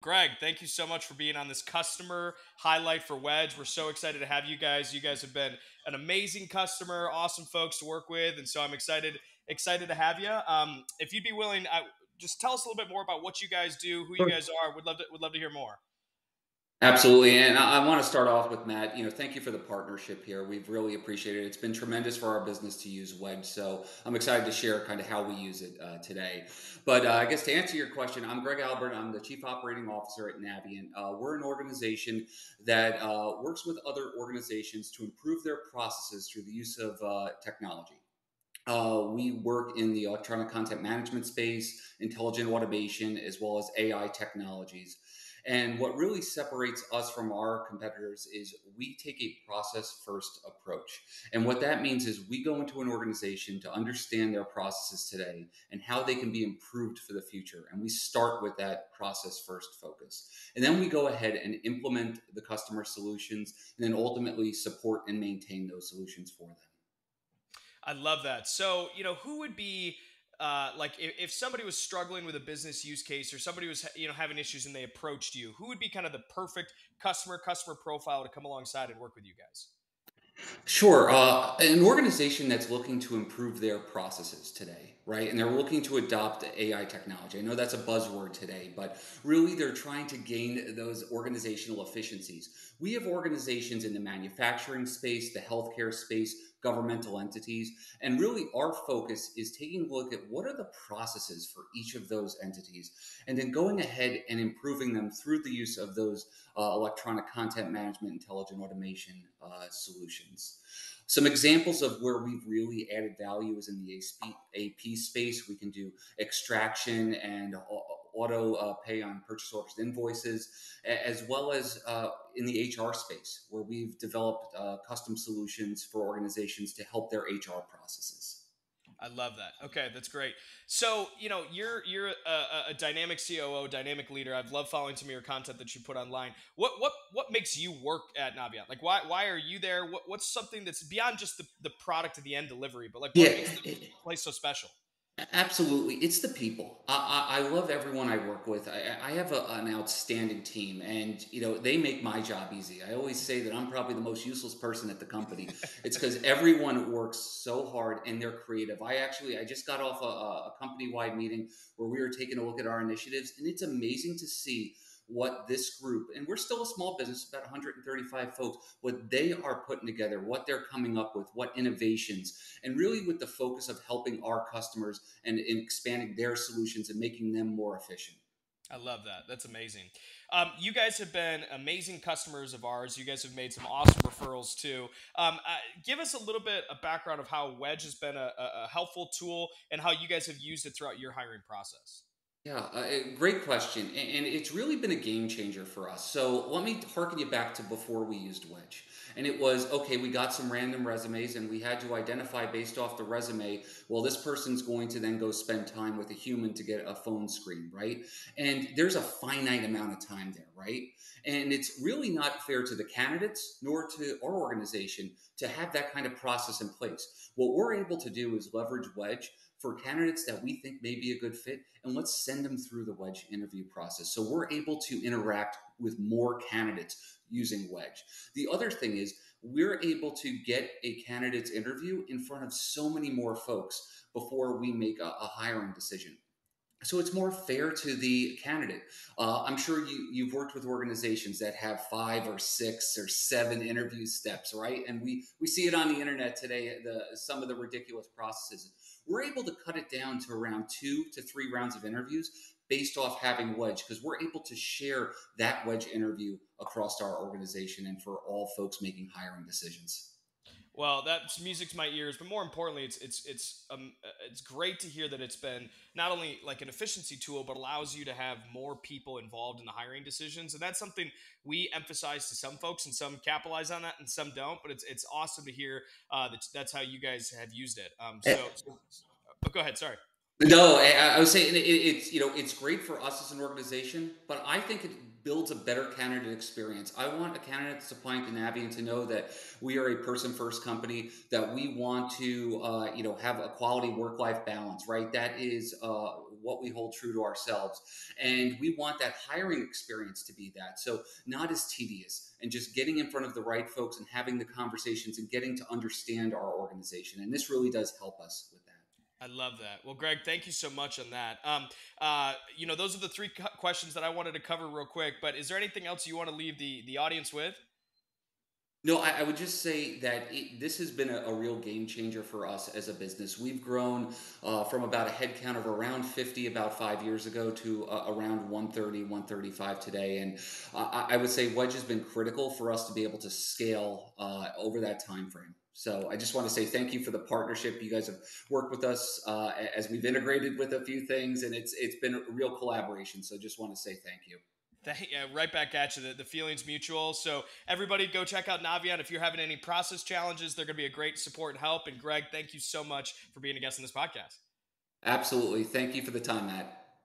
Greg, thank you so much for being on this customer highlight for Wedge. We're so excited to have you guys. You guys have been an amazing customer, awesome folks to work with, and so I'm excited to have you. If you'd be willing, just tell us a little bit more about what you guys do, who you Sure. guys are. Would love to hear more. Absolutely. And I want to start off with Matt. Thank you for the partnership here. We've really appreciated it. It's been tremendous for our business to use Wedge. So I'm excited to share kind of how we use it today. But I guess to answer your question, I'm Greg Albert. I'm the Chief Operating Officer at Naviant. We're an organization that works with other organizations to improve their processes through the use of technology. We work in the electronic content management space, intelligent automation, as well as AI technologies. And what really separates us from our competitors is we take a process first approach. And what that means is we go into an organization to understand their processes today and how they can be improved for the future. And we start with that process first focus. And then we go ahead and implement the customer solutions and then ultimately support and maintain those solutions for them. I love that. So, who would be like if somebody was struggling with a business use case or somebody was having issues and they approached you, who would be kind of the perfect customer profile to come alongside and work with you guys? Sure. An organization that's looking to improve their processes today, right? And they're looking to adopt AI technology. I know that's a buzzword today, but really they're trying to gain those organizational efficiencies. We have organizations in the manufacturing space, the healthcare space, governmental entities, and really our focus is taking a look at what are the processes for each of those entities, and then going ahead and improving them through the use of those electronic content management, intelligent automation solutions. Some examples of where we've really added value is in the AP space. We can do extraction and auto pay on purchase orders and invoices, as well as in the HR space, where we've developed custom solutions for organizations to help their HR processes. I love that. Okay, that's great. So, you're a dynamic COO, dynamic leader. I've loved following some of your content that you put online. What makes you work at Naviant? Like, why are you there? What's something that's beyond just the product of the end delivery, but like what makes the Yeah, place so special? absolutely. It's the people. I love everyone I work with. I have an outstanding team, and they make my job easy. I always say that I'm probably the most useless person at the company. It's because everyone works so hard and they're creative. I just got off a company wide meeting where we were taking a look at our initiatives, and it's amazing to see what this group, and we're still a small business, about 135 folks, what they are putting together, what they're coming up with, what innovations, and really with the focus of helping our customers and expanding their solutions and making them more efficient. I love that. That's amazing. You guys have been amazing customers of ours. You guys have made some awesome referrals too. Give us a little bit of background of how Wedge has been a helpful tool and how you guys have used it throughout your hiring process. Yeah, great question. And it's really been a game changer for us. So let me harken you back to before we used Wedge. And it was okay, we got some random resumes and we had to identify based off the resume, well, this person's going to then go spend time with a human to get a phone screen, right? And there's a finite amount of time there, right? And it's really not fair to the candidates nor to our organization to have that kind of process in place. What we're able to do is leverage Wedge for candidates that we think may be a good fit, and let's send them through the Wedge interview process. So we're able to interact with more candidates using Wedge. The other thing is we're able to get a candidate's interview in front of so many more folks before we make a hiring decision. So it's more fair to the candidate. I'm sure you've worked with organizations that have 5 or 6 or 7 interview steps, right? And we see it on the internet today. Some of the ridiculous processes. We're able to cut it down to around 2 to 3 rounds of interviews based off having Wedge, because we're able to share that Wedge interview across our organization and for all folks making hiring decisions. Well, that's music to my ears, but more importantly, it's great to hear that it's been not only like an efficiency tool, but allows you to have more people involved in the hiring decisions, and that's something we emphasize to some folks, and some capitalize on that, and some don't. But it's awesome to hear that that's how you guys have used it. Oh, go ahead. Sorry. No, I was saying it's it's great for us as an organization, but I think it builds a better candidate experience. I want a candidate that's applying to Navient to know that we are a person first company, that we want to have a quality work life balance. Right, that is what we hold true to ourselves. And we want that hiring experience to be that. So not as tedious, and just getting in front of the right folks and having the conversations and getting to understand our organization. And this really does help us with that. I love that. Well, Greg, thank you so much on that. Those are the three questions that I wanted to cover real quick. But is there anything else you want to leave the audience with? No, I would just say that this has been a real game changer for us as a business. We've grown from about a head count of around 50 about 5 years ago to around 130, 135 today. And I would say Wedge has been critical for us to be able to scale over that time frame. So I just want to say thank you for the partnership. You guys have worked with us as we've integrated with a few things, and it's been a real collaboration. So just want to say thank you. Yeah, right back at you. The feeling's mutual. So everybody go check out Naviant. If you're having any process challenges, they're going to be a great support and help. And Greg, thank you so much for being a guest on this podcast. Absolutely. Thank you for the time, Matt.